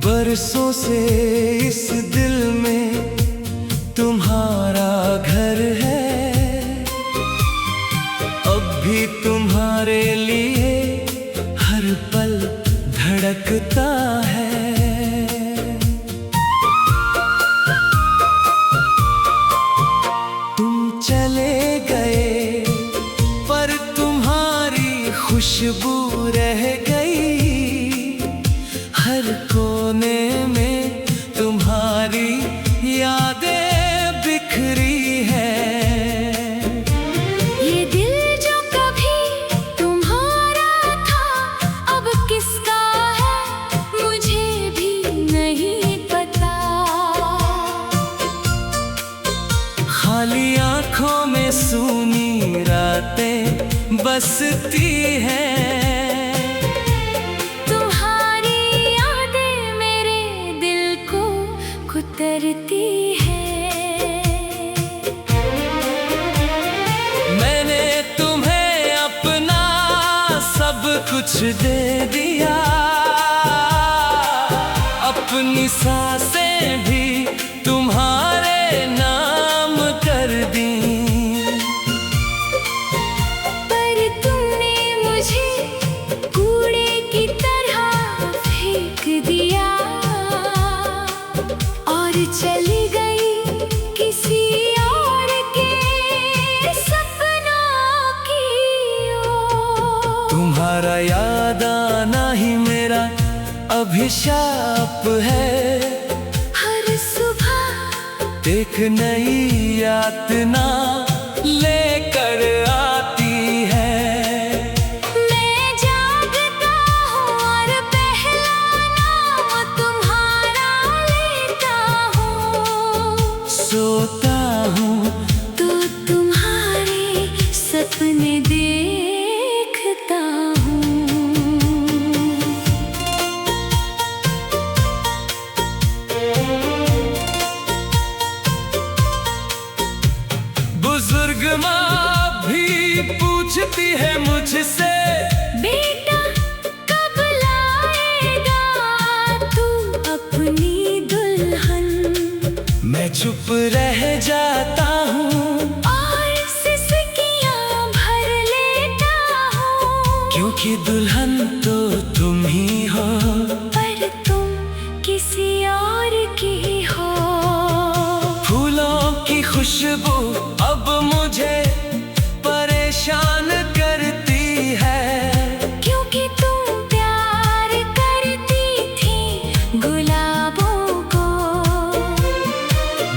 बरसों से इस दिल में तुम्हारा घर है। अब भी तुम्हारे लिए हर पल धड़कता है। तुम चले गए पर तुम्हारी खुशबू रह गई। हर कोने में तुम्हारी यादें बिखरी है। ये दिल जो कभी तुम्हारा था अब किसका है मुझे भी नहीं पता। खाली आंखों में सूनी रातें बसती हैं। कुतरती है। मैंने तुम्हें अपना सब कुछ दे दिया। अपनी सांसें भी तुम्हारे नाम कर दी। पर तुमने मुझे कूड़े की तरह फेंक दिया। चली गई किसी और के सपनों की ओर। तुम्हारा याद आना ही मेरा अभिशाप है। हर सुबह एक नई यातना लेकर आती है। मैं जागता हूँ और पहला नाम तुम्हारा लेता हूँ। सोता हूँ तो तुम्हारे सपने देखता हूँ। बुजुर्ग माँ भी पूछती है मुझसे, बेटा कब लाएगा तू अपनी दुल्हन। मैं चुप रह जाता हूँ और सिसकियाँ भर लेता हूँ। क्योंकि दुल्हन तो तुम ही हो। पर तुम किसी और की हो। फूलों की खुशबू अब मुझे परेशान करती है। क्योंकि तुम प्यार करती थी गुलाबों को।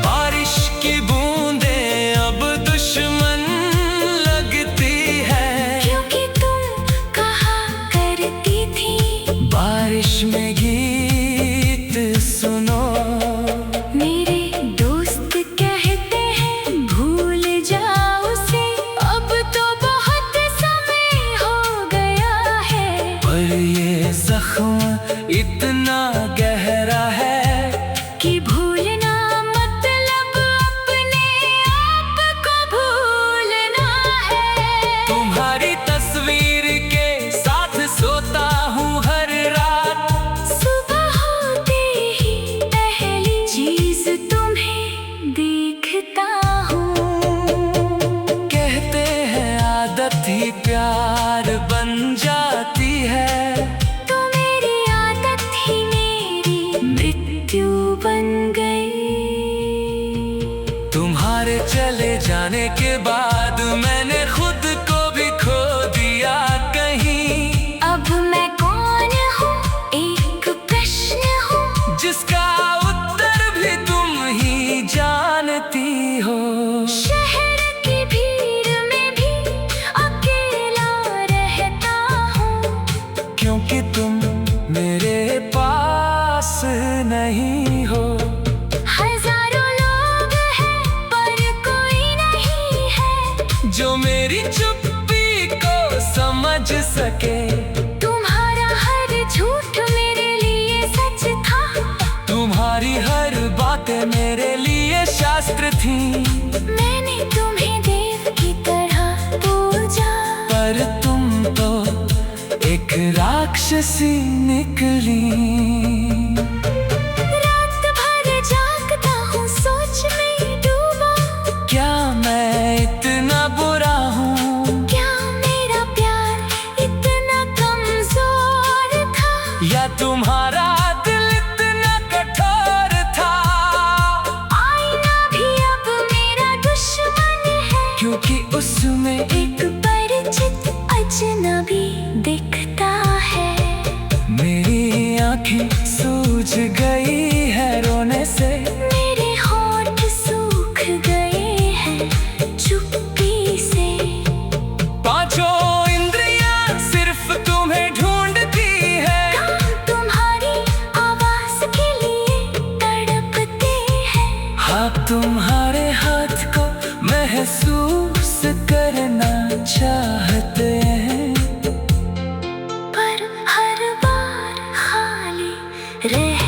बारिश की बूंदें अब दुश्मन लगती है। क्योंकि तुम कहा करती थी बारिश में गीत सुनो। मेरे दोस्त कहते हैं भूल जाओ उसे। अब तो बहुत समय हो गया है। पर ये जख्म इतना गहरा है कि भूलना मतलब अपने आप को भूलना है। तुम्हारी तस्वीर के साथ सोता हूँ हर रात। सुबह होते ही पहली चीज तुम्हें देखता हूँ। कहते हैं आदत ही प्यार बन जाती है। तो मेरी आदत ही मेरी मृत्यु बन गई। तुम्हारे चले जाने के बाद मैंने खुद को भी खो दिया कहीं। अब मैं कौन हूँ एक प्रश्न हूँ जिसका उत्तर भी तुम ही जानती हो। शहर की भीड़ में भी अकेला जो मेरी चुप्पी को समझ सके। तुम्हारा हर झूठ मेरे लिए सच था, तुम्हारी हर बातें मेरे लिए शास्त्र थी। मैंने तुम्हें देव की तरह पूजा, पर तुम तो एक राक्षसी निकली। रात भर जागता हूँ सोच में डूबा, क्या मैं इतना बुरा हूँ? क्या मेरा प्यार इतना कमजोर था, या तुम्हारा दिल इतना कठोर था? आईना भी अब मेरा दुश्मन है, क्योंकि उसमें एक परिचित अजनबी दिखता है। मेरी आंखें सूज गई है रोने से, मेरे होंठ सूख गए हैं चुप्पी से। पांचों इंद्रियां सिर्फ तुम्हें ढूंढती है, तुम्हारी आवाज के लिए तड़पते हैं। हाँ तुम्हारे हाथ को महसूस करना चाहते हैं, पर हर बार खाली रह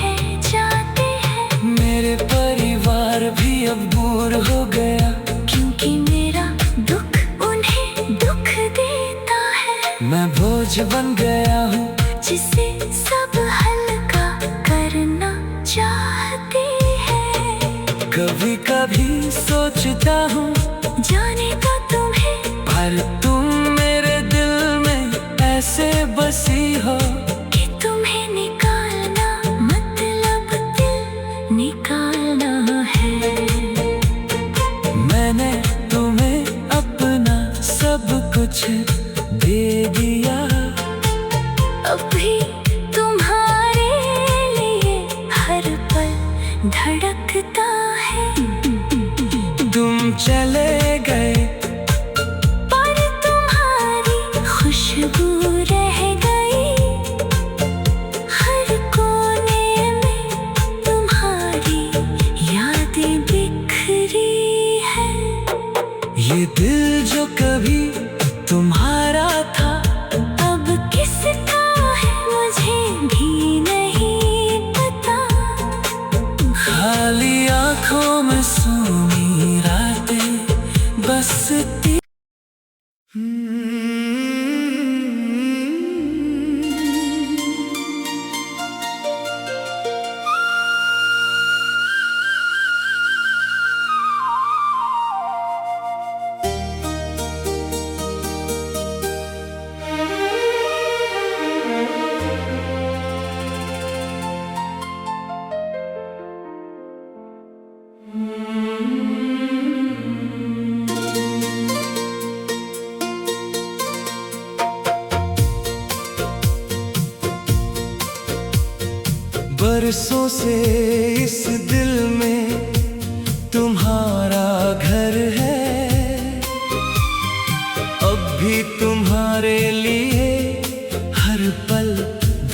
जाते हैं। मेरे परिवार भी अब दूर हो गया, क्योंकि मेरा दुख उन्हें दुख देता है। मैं बोझ बन गया हूँ जिसे सब हल्का करना चाहते हैं। कभी कभी सोचता हूँ जाने तो तुम्हें, पर तुम मेरे दिल में ऐसे बसी हो कि तुम्हें निकालना मतलब दिल निकालना है। मैंने तुम्हें अपना सब कुछ दे दिया, अभी तुम्हारे लिए हर पल धड़कता है। तुम चले गए पर तुम्हारी खुशबू रह गई, हर कोने में तुम्हारी यादें बिखरी है। ये दिल जो कभी तुम्हारा था, अब किसका है मुझे भी नहीं पता। खाली आंखों में सूनी रातें बसती। बरसों से इस दिल में तुम्हारा घर है, अब भी तुम्हारे लिए हर पल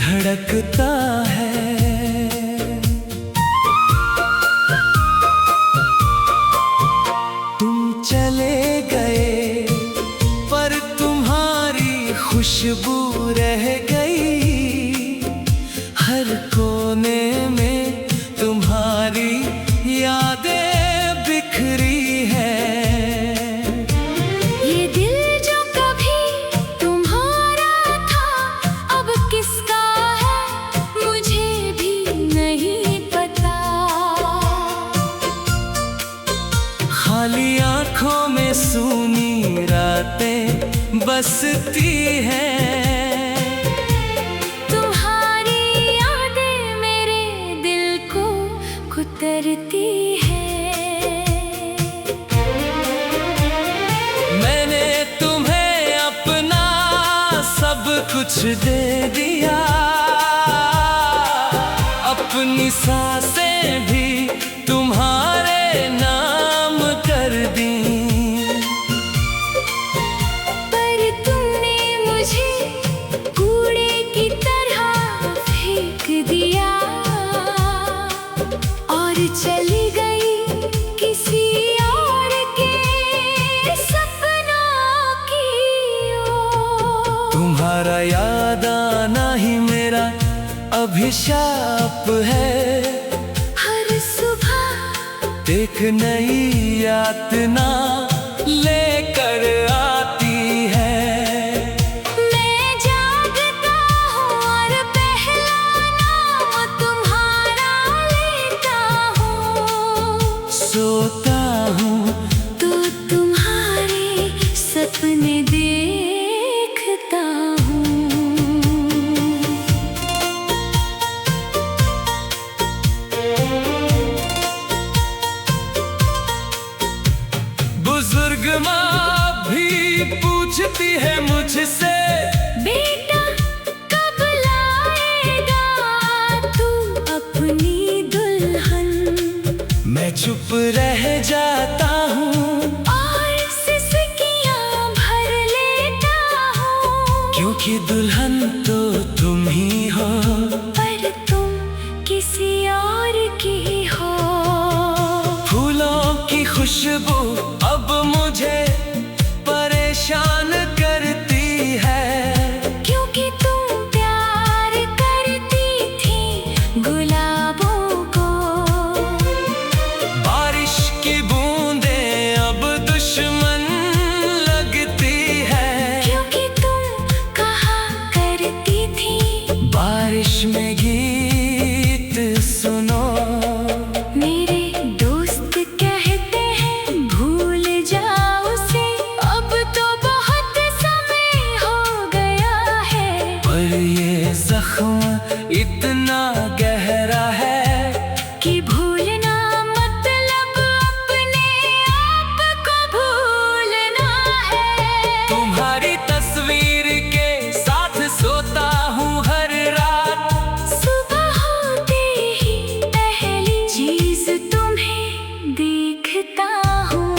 धड़कता है। तुम चले गए पर तुम्हारी खुशबू रह गई, हर कोने में तुम्हारी यादें बिखरी है। ये दिल जो कभी तुम्हारा था, अब किसका है मुझे भी नहीं पता। खाली आंखों में सूनी रातें बसती हैं। कुतरती है। मैंने तुम्हें अपना सब कुछ दे दिया, अपनी सांसें भी तुम्हारे नाम कर दी। पर तुमने मुझे कूड़े की तरह फेंक दिया और चली गई किसी और के सपनों तुम्हारा याद आना ही मेरा अभिशाप है। हर सुबह एक नई यातना लेकर आती है। मैं जागता हूँ और पहला नाम तुम्हारा लेता हूँ। सोता हूँ तो तुम्हारे सपने देखता हूँ। बुजुर्ग माँ भी पूछती है मुझसे, बेटा कब लाएगा तू अपनी दुल्हन। मैं चुप रह जाता हूँ और सिसकियाँ भर लेता हूँ। क्योंकि दुल्हन तो तुम ही हो। पर तुम किसी और की हो। फूलों की खुशबू अब मुझे परेशान करती है। क्योंकि तुम प्यार करती थी गुलाबों को। बारिश की बूंदें अब दुश्मन लगती है। क्योंकि तुम कहा करती थी बारिश में गीत सुनो। मेरे दोस्त कहते हैं भूल जाओ उसे, अब तो बहुत समय हो गया है। पर ये जख्म इतना गहरा है कि भूलना मतलब अपने आप को भूलना है। तुम्हारी तस्वीर के साथ सोता हूँ हर रात। सुबह होते ही पहली चीज तुम्हें देखता हूँ।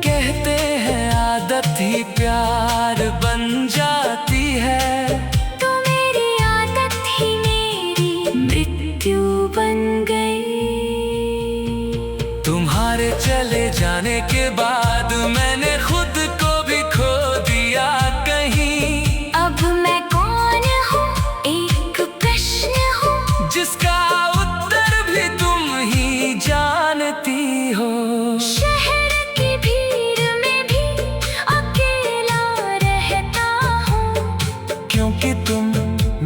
कहते हैं आदत ही प्यार बन जाती है। तो मेरी आदत ही मेरी मृत्यु बन गई। तुम्हारे चले जाने के बाद मैंने खुद को भी खो दिया कहीं। अब मैं कौन हूँ एक प्रश्न हूँ। जिसका उत्तर भी तुम ही जानती हो। शहर की भीड़ में भी अकेला रहता हूँ। क्योंकि तुम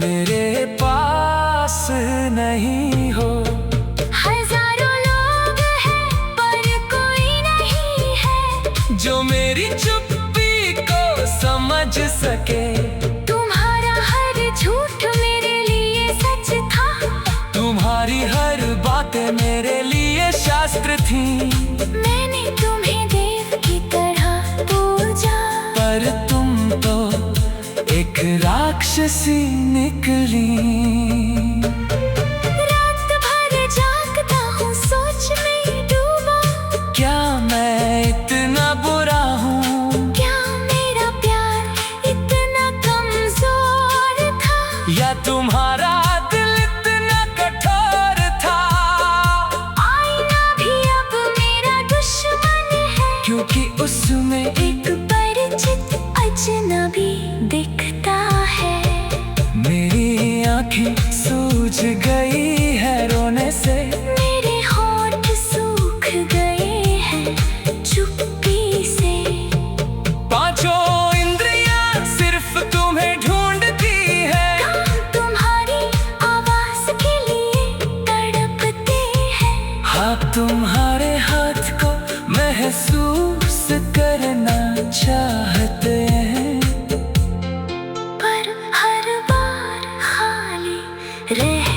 मेरे पास नहीं हो। हजारों लोग हैं पर कोई नहीं है जो मेरी चुप्पी को समझ सके। तुम्हारा हर झूठ मेरे लिए सच था। तुम्हारी हर बातें मेरे लिए शास्त्र थी। मैंने तुम्हें देव की तरह पूजा। पर तुम तो एक राक्षसी निकली। रात भर जागता हूँ सोच में डूबा। क्या मैं इतना बुरा हूँ क्या मेरा प्यार इतना कमजोर था। या तुम्हारा दिल इतना कठोर था। आईना भी अब मेरा दुश्मन है। क्योंकि उसमें एक परिचित अजनबी दिखता है। मेरी आंखें सूज गई है रोने से। मेरे होंठ सूख गए हैं चुप्पी से। पांचों इंद्रियां सिर्फ तुम्हें ढूंढती है। कान तुम्हारी आवाज के लिए तड़पते हैं। हाँ तुम्हारे हाथ को महसूस करना चाहते हैं। पर हर बार खाली रह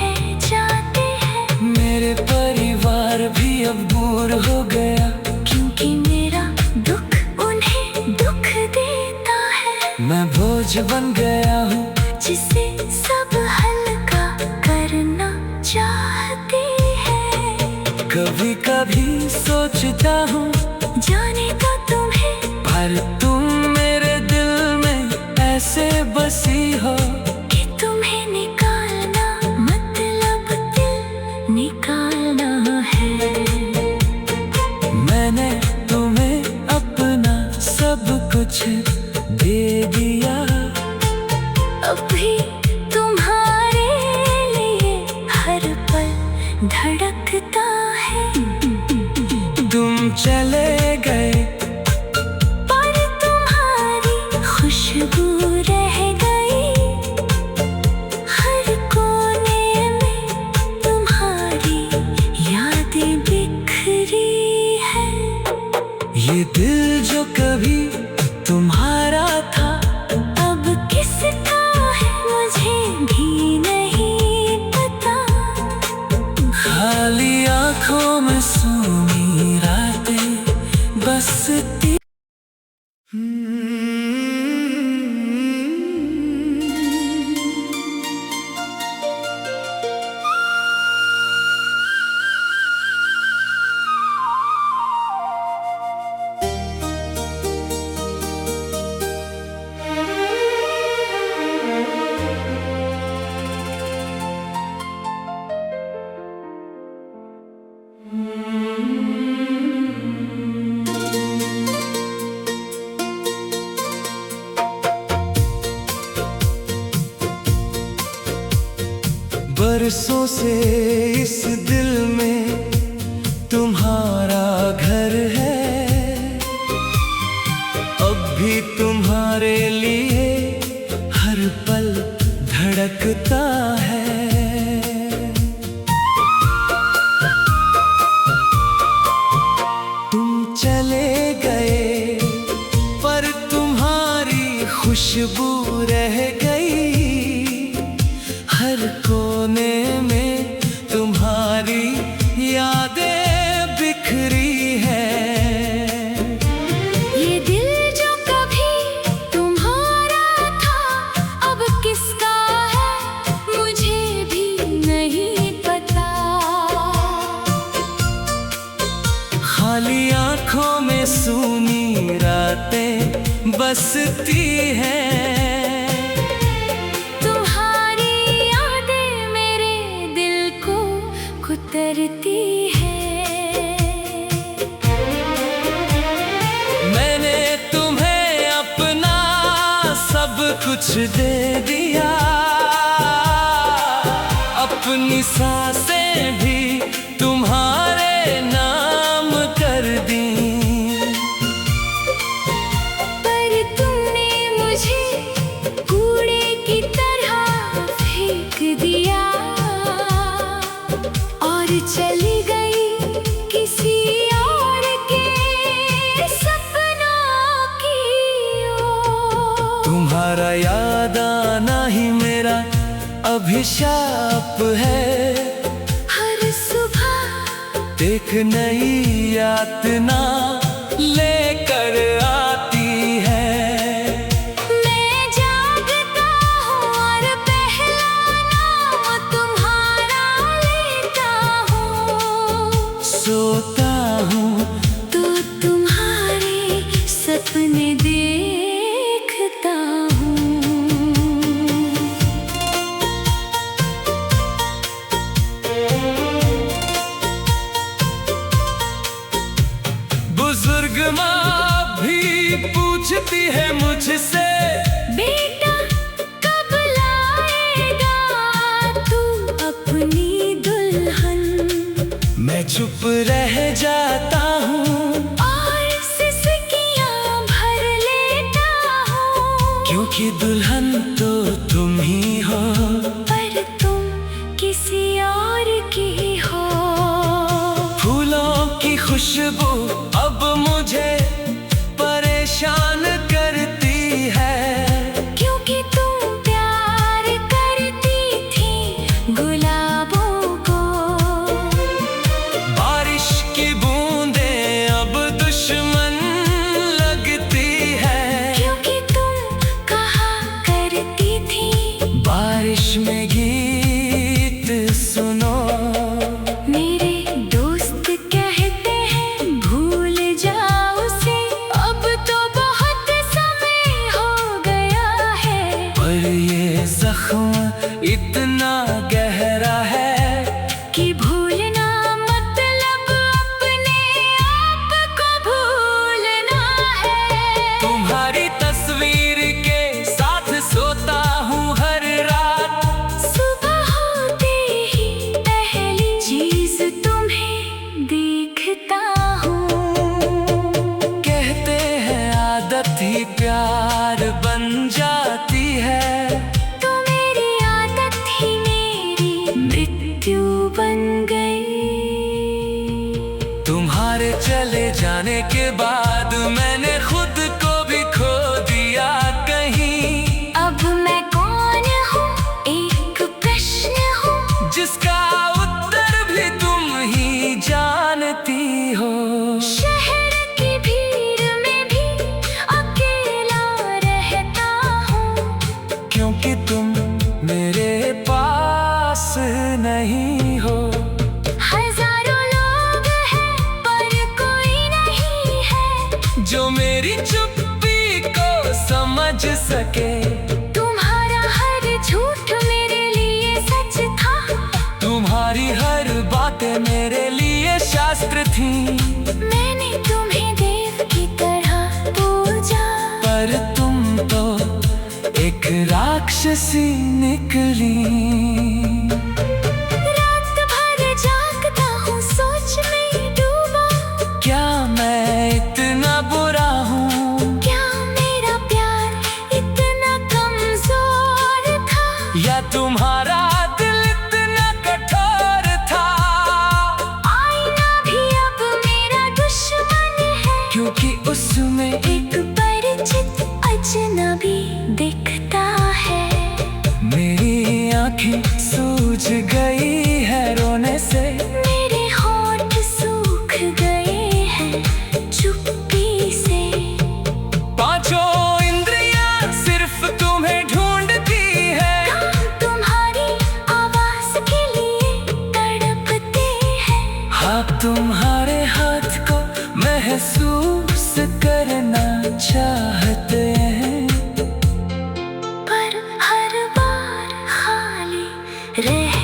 जाते हैं। मेरे परिवार भी अब दूर हो गया। क्योंकि मेरा दुख उन्हें दुख देता है। मैं बोझ बन गया हूँ जिसे सब हल्का करना चाहते हैं। कभी कभी सोचता हूँ जाने तो तुम्हें पर तुम मेरे दिल में ऐसे बसी हो। कि तुम्हें निकालना मतलब दिल निकालना है। मैंने तुम्हें अपना सब कुछ दे दिया। खुशबू रह गई, हर कोने में तुम्हारी यादें बिखरी है। ये दिल जो कभी तुम्हारा था, अब किसका है मुझे भी नहीं पता। खाली आंखों में सूनी रातें बसती। बरसों से इस दिल में तुम्हारा घर है, अब भी तुम्हारे लिए हर पल धड़कता है। तुम चले गए पर तुम्हारी खुशबू रह गई, हर कोने में तुम्हारी यादें बिखरी है। ये दिल जो कभी तुम्हारा था, अब किसका है मुझे भी नहीं पता। खाली आंखों में सूनी रातें बसती हैं। कुतरती है। मैंने तुम्हें अपना सब कुछ दे दिया, अपनी सांसें भी तुम्हारे नाम कर दी। पर तुमने मुझे कूड़े की तरह फेंक दिया, चली गई किसी और के सपनों की ओर। तुम्हारा याद आना ही मेरा अभिशाप है, हर सुबह एक नई यातना लेकर आती है। मैं जागता हूँ और पहला नाम तुम्हारा लेता हूँ, सोता हूँ तो तुम्हारे सपने देखता हूँ। बुजुर्ग माँ भी पूछती है मुझसे, बेटा कब लाएगा तू अपनी दुल्हन। मैं चुप रह जाता हूँ और सिसकियाँ भर लेता हूँ, क्योंकि दुल्हन तो तुम ही हो, पर तुम किसी और की हो। फूलों की खुशबू अब मुझे परेशान करती है, क्योंकि तुम प्यार करती थी गुलाबों को। बारिश की बूंदें अब दुश्मन लगती है, क्योंकि तुम कहा करती थी बारिश ही प्यार बन जाती है। तो मेरी आदत ही मेरी मृत्यु बन गई। तुम्हारे चले जाने के बाद मैंने खुद को भी खो दिया कहीं। अब मैं कौन हूँ, एक प्रश्न हूँ जिसका उत्तर भी तुम ही जानती हो। शहर की भीड़ में भी अकेला रहता हूँ, क्योंकि तुम मेरे पास नहीं हो। हजारों लोग हैं पर कोई नहीं है जो मेरी चुप्पी को समझ सके। तुम्हारा हर झूठ मेरे लिए सच था। तुम्हारी हर बातें मेरे लिए शास्त्र थी। मैंने तुम्हें देव की तरह पूजा, पर तुम तो एक राक्षसी निकली। रात भर जागता हूँ सोच में डूबा। क्या मैं इतना बुरा हूँ, क्या मेरा प्यार इतना कमजोर था, या तुम्हारा दिल इतना कठोर था? आईना भी अब मेरा दुश्मन है, क्योंकि उसमें एक परिचित अजनबी दिखता है। मेरी आंखें सूज गई है रोने से। मेरे होंठ सूख गए हैं चुप्पी से। पांचों इंद्रियां सिर्फ तुम्हें ढूंढती है। कान तुम्हारी आवाज के लिए तड़पते हैं। आप तुम्हारे हाथ को महसूस करना चाहते हैं, पर हर बार खाली रह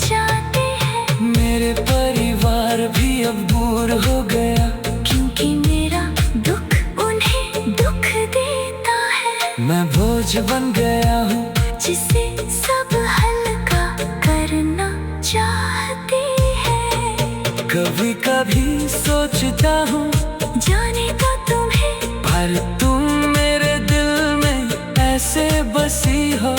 जाते हैं। मेरे परिवार भी अब दूर हो गया। क्योंकि मेरा दुख उन्हें दुख देता है। मैं बोझ बन गया हूँ जिसे सब हल्का करना चाहते हैं। कभी कभी सोचता हूँ जाने तो तुम्हें, पर तुम मेरे दिल में ऐसे बसी हो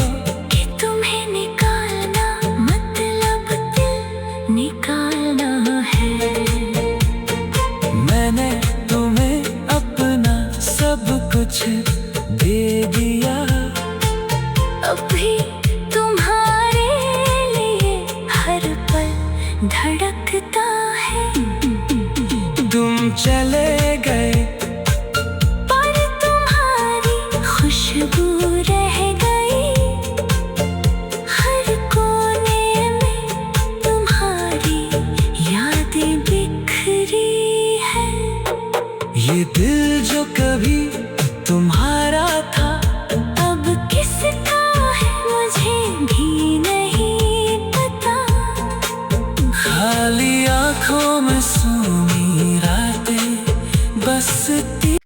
कि तुम्हें निकालना मतलब दिल निकालना है। मैंने तुम्हें अपना सब कुछ दे दिया। अभी तुम्हारे लिए हर पल धड़कता है। तुम चले गए पर तुम्हारी खुशबू रह गई। हर कोने में तुम्हारी यादें बिखरी है। ये दिल जो कभी तुम्हारा था, अब किसका है मुझे भी नहीं पता। खाली आंखों में सूनी रातें बसती।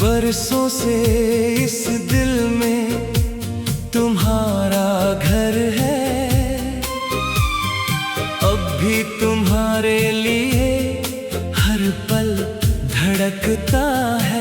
बरसों से इस दिल में तुम्हारा घर है। अब भी तुम्हारे लिए हर पल धड़कता है।